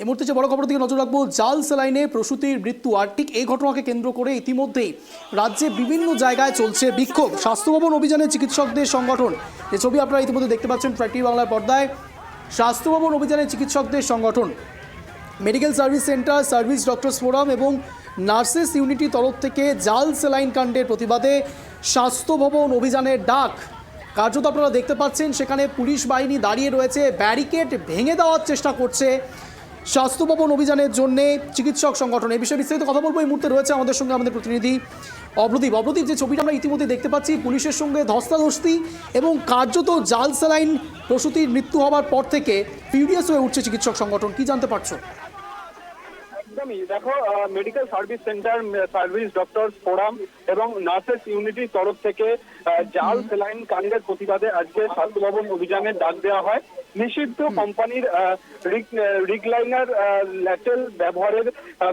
এই মুহূর্তে যে বড় খবর দিকে নজর রাখবো, জাল স্যালাইনে প্রসূতির মৃত্যু। আর ঠিক এই ঘটনাকে কেন্দ্র করে ইতিমধ্যেই রাজ্যে বিভিন্ন জায়গায় চলছে বিক্ষোভ। স্বাস্থ্য ভবন অভিযানে চিকিৎসকদের সংগঠন, যে ছবি আপনারা ইতিমধ্যে দেখতে পাচ্ছেন ট্রাইটি বাংলার পর্দায়। স্বাস্থ্য ভবন অভিযানে চিকিৎসকদের সংগঠন, medical service centre, service doctors forum এবং নার্সেস ইউনিটি তরফ থেকে জাল স্যালাইন কাণ্ডের প্রতিবাদে স্বাস্থ্য ভবন অভিযানের ডাক। কার্যত আপনারা দেখতে পাচ্ছেন সেখানে পুলিশ বাহিনী দাঁড়িয়ে রয়েছে, ব্যারিকেড ভেঙে দেওয়ার চেষ্টা করছে স্বাস্থ্য ভবন অভিযানের জন্য চিকিৎসক সংগঠন। এই বিষয়ে বিস্তারিত কথা বলবো, এই মুহূর্তে রয়েছে আমাদের সঙ্গে আমাদের প্রতিনিধি অবদীপ। অবদীপ, যে ছবিটা আমরা ইতিমধ্যে দেখতে পাচ্ছি, পুলিশের সঙ্গে ধস্তাধস্তি এবং কার্যত জাল স্যালাইন প্রসূতির মৃত্যু হওয়ার পর থেকে ফিউরিয়াস হয়ে উঠছে চিকিৎসক সংগঠন, কি জানতে পারছো? একদমই, দেখো, medical service centre, service doctors forum এবং নার্সেস ইউনিটির তরফ থেকে জাল স্যালাইন কাণ্ডের প্রতিবাদে আজকে স্বাস্থ্য ভবন অভিযানের ডাক দেওয়া হয়। নিষিদ্ধ কোম্পানির রিগলাইনার ল্যাটেল ব্যবহারের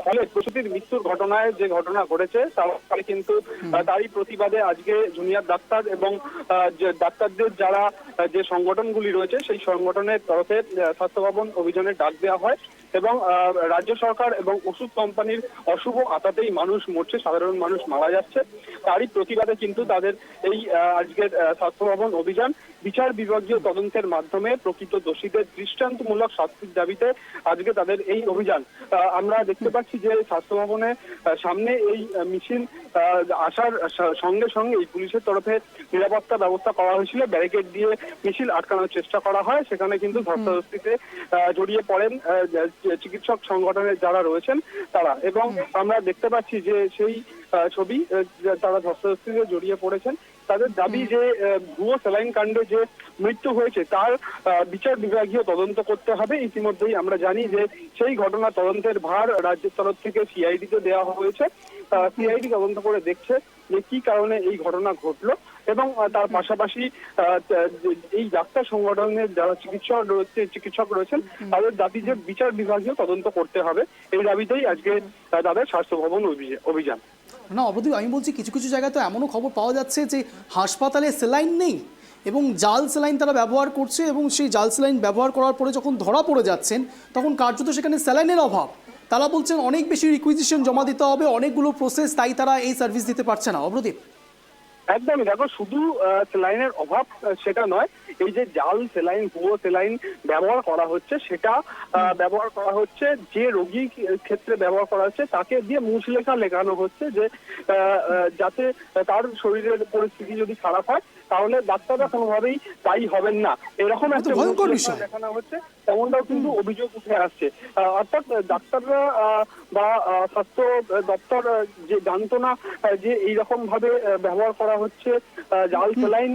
ফলে প্রসূতির মৃত্যুর ঘটনায় যে ঘটনা ঘটেছে তার কিন্তু তারই প্রতিবাদে আজকে জুনিয়র ডাক্তার এবং ডাক্তারদের যারা যে সংগঠনগুলি রয়েছে সেই সংগঠনের তরফে স্বাস্থ্য ভবন অভিযানের ডাক দেওয়া হয়। এবং রাজ্য সরকার এবং ওষুধ কোম্পানির অশুভ আতাতেই মানুষ মরছে, সাধারণ মানুষ মারা যাচ্ছে, তারই প্রতিবাদে কিন্তু তাদের এই আজকের স্বাস্থ্য ভবন অভিযান। বিচার বিভাগীয় তদন্তের মাধ্যমে প্রকৃত দোষীদের দৃষ্টান্তমূলক শাস্তির দাবিতে আজকে তাদের এই অভিযান। আমরা দেখতে পাচ্ছি যে স্বাস্থ্য ভবনের সামনে এই মিছিল আসার সঙ্গে সঙ্গে এই পুলিশের তরফে নিরাপত্তা ব্যবস্থা করা হয়েছিল, ব্যারিকেড দিয়ে মিছিল আটকানোর চেষ্টা করা হয়। সেখানে কিন্তু ধস্তাধস্তিতে জড়িয়ে পড়েন চিকিৎসক সংগঠনের যারা রয়েছেন তারা, এবং আমরা দেখতে পাচ্ছি যে সেই ছবি, তারা ধস্তাধস্তিতে জড়িয়ে পড়েছেন। তাদের দাবি যে ভুয়ো স্যালাইন কাণ্ডে যে মৃত্যু হয়েছে তার বিচার বিভাগীয় তদন্ত করতে হবে। ইতিমধ্যেই আমরা জানি যে সেই ঘটনা তদন্তের ভার রাজ্যের তরফ থেকে সিআইডিকে দেওয়া হয়েছে। সিআইডি তদন্ত করে দেখছে যে কি কারণে এই ঘটনা ঘটলো, এবং তার পাশাপাশি এই ডাক্তার সংগঠনের যারা চিকিৎসক রয়েছেন তাদের দাবি যে বিচার বিভাগীয় তদন্ত করতে হবে। এই দাবিতেই আজকে তাদের স্বাস্থ্য ভবন অভিযান। না অবদীপ, আমি বলছি কিছু কিছু জায়গায় তো এমনও খবর পাওয়া যাচ্ছে যে হাসপাতালে স্যালাইন নেই এবং জাল স্যালাইন তারা ব্যবহার করছে, এবং সেই জাল স্যালাইন ব্যবহার করার পরে যখন ধরা পড়ে যাচ্ছেন তখন কার্যত সেখানে স্যালাইনের অভাব। তারা বলছেন অনেক বেশি রিকুইজিশন জমা দিতে হবে, অনেকগুলো প্রসেস, তাই তারা এই সার্ভিস দিতে পারছে না। অবদীপ, একদমই, দেখো, শুধু স্যালাইনের অভাব সেটা নয়, এই যে জাল স্যালাইন, ভুয়ো স্যালাইন ব্যবহার করা হচ্ছে, সেটা ব্যবহার করা হচ্ছে যে রোগীর ক্ষেত্রে ব্যবহার করা হচ্ছে তাকে দিয়ে মুচলেখা লেখানো হচ্ছে যে যাতে তার শরীরের পরিস্থিতি যদি খারাপ হয় তাহলে ডাক্তাররা কোনোভাবেই দায়ী হবেন না, এরকম একটা মুচলেখা দেখানো হচ্ছে, তেমনটাও কিন্তু অভিযোগ উঠে আসছে। অর্থাৎ ডাক্তাররা বা স্বাস্থ্য দপ্তর যে জানতো না যে এইরকম ভাবে ব্যবহার করা হচ্ছে জাল স্যালাইন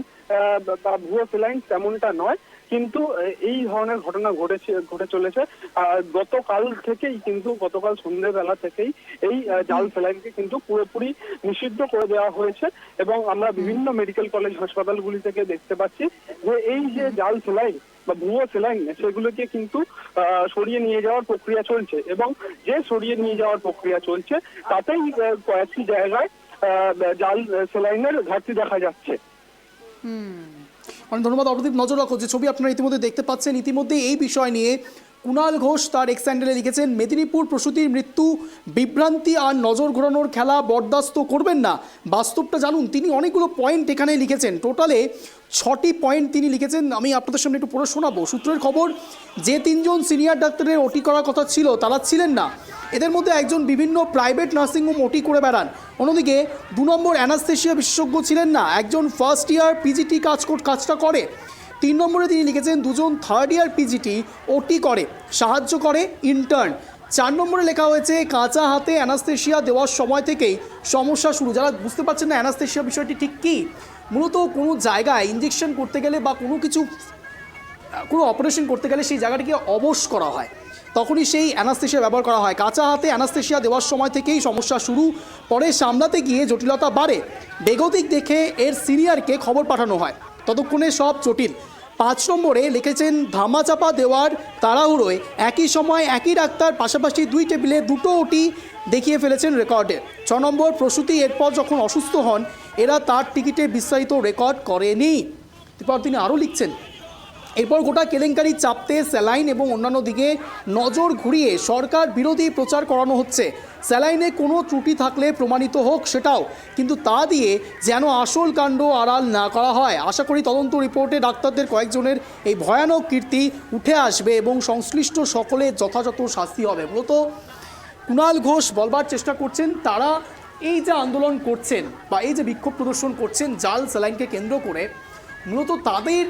বা ভুয়ো স্যালাইন, তেমনটা নয়, কিন্তু এই ধরনের ঘটনা ঘটে চলেছে। গতকাল সন্ধ্যেবেলা থেকেই এই জাল স্যালাইনকে কিন্তু পুরোপুরি নিষিদ্ধ করে দেওয়া হয়েছে, এবং আমরা বিভিন্ন মেডিকেল কলেজ হাসপাতালগুলি থেকে দেখতে পাচ্ছি যে এই যে জাল স্যালাইন বা ভুয়ো স্যালাইন সেগুলোকে কিন্তু সরিয়ে নিয়ে যাওয়ার প্রক্রিয়া চলছে, এবং যে সরিয়ে নিয়ে যাওয়ার প্রক্রিয়া চলছে তাতেই কয়েকটি জায়গায় জাল স্যালাইনের ঘাটতি দেখা যাচ্ছে। অনেক ধন্যবাদ অবদীপ। নজর রাখো, যে ছবি আপনারা ইতিমধ্যে দেখতে পাচ্ছেন, ইতিমধ্যে এই বিষয় নিয়ে কুণাল ঘোষ তার এক্স হ্যান্ডেলে লিখেছেন, মেদিনীপুর প্রসূতির মৃত্যু বিভ্রান্তি আর নজর ঘোরানোর খেলা বরদাস্ত করবেন না, বাস্তবটা জানুন। তিনি অনেকগুলো পয়েন্ট এখানে লিখেছেন, টোটালে 6টি পয়েন্ট তিনি লিখেছেন। আমি আপনাদের সামনে একটু পড়ে শোনাবো। সূত্রের খবর, যে 3জন সিনিয়র ডাক্তারের ওটি করার কথা ছিল তারা ছিলেন না, এদের মধ্যে একজন বিভিন্ন প্রাইভেট নার্সিংহোম ওটি করে বেড়ান। অন্যদিকে 2 নম্বর অ্যানাস্থেশিয়া বিশেষজ্ঞ ছিলেন না, একজন ফার্স্ট ইয়ার পিজিটি কাজটা করে। 3 নম্বরে তিনি লিখেছেন 2জন থার্ড ইয়ার পিজিটি ওটি করে, সাহায্য করে ইন্টার্ন। 4 নম্বরে লেখা হয়েছে, কাঁচা হাতে অ্যানাস্থেশিয়া দেওয়ার সময় থেকেই সমস্যা শুরু। যারা বুঝতে পারছেন না অ্যানাস্থেশিয়া বিষয়টি ঠিক কী, মূলত কোনো জায়গায় ইঞ্জেকশন করতে গেলে বা কোনো অপারেশন করতে গেলে সেই জায়গাটিকে অবশ করা হয়, তখনই সেই অ্যানাস্থেশিয়া ব্যবহার করা হয়। কাঁচা হাতে অ্যানাস্থেশিয়া দেওয়ার সময় থেকেই সমস্যা শুরু, পরে সামলাতে গিয়ে জটিলতা বাড়ে, বেগতিক দেখে এর সিনিয়রকে খবর পাঠানো হয়, ততক্ষণে সব জটিল। 5 নম্বরে লিখেছেন, ধামাচাপা দেওয়ার তাড়াহুড়োয় একই সময় একই ডাক্তার পাশাপাশি 2 টেবিলে 2টো ওটি দেখিয়ে ফেলেছেন রেকর্ডে। 6 নম্বর, প্রসূতি এরপর যখন অসুস্থ হন এরা তার টিকিটে বিস্তারিত রেকর্ড করেনি। এরপর তিনি আরও লিখছেন, এরপর গোটা কেলেঙ্কারি চাপতে স্যালাইন এবং অন্যান্য দিকে নজর ঘুরিয়ে সরকার বিরোধী প্রচার করানো হচ্ছে। স্যালাইনে কোনো ত্রুটি থাকলে প্রমাণিত হোক সেটাও, কিন্তু তা দিয়ে যেন আসল কাণ্ড আড়াল না করা হয়। আশা করি তদন্ত রিপোর্টে ডাক্তারদের কয়েকজনের এই ভয়ানক কীর্তি উঠে আসবে এবং সংশ্লিষ্ট সকলের যথাযথ শাস্তি হবে। মূলত কুণাল ঘোষ বলবার চেষ্টা করছেন, তারা এই যে আন্দোলন করছেন বা এই যে বিক্ষোভ প্রদর্শন করছেন জাল স্যালাইনকে কেন্দ্র করে, মূলত তাদের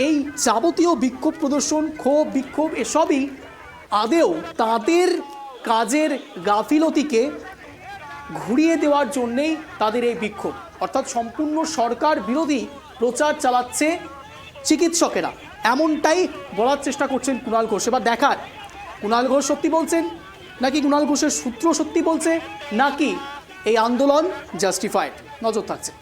এই যাবতীয় বিক্ষোভ প্রদর্শন, ক্ষোভ বিক্ষোভ এসবই আদেও তাদের কাজের গাফিলতিকে ঘুরিয়ে দেওয়ার জন্যেই তাদের এই বিক্ষোভ, অর্থাৎ সম্পূর্ণ সরকার বিরোধী প্রচার চালাচ্ছে চিকিৎসকেরা, এমনটাই বলার চেষ্টা করছেন কুণাল ঘোষ। এবার দেখার কুণাল ঘোষ সত্যি বলছেন নাকি কুণাল ঘোষের সূত্র সত্যি বলছে, নাকি এই আন্দোলন জাস্টিফাইড। নজর থাকছে।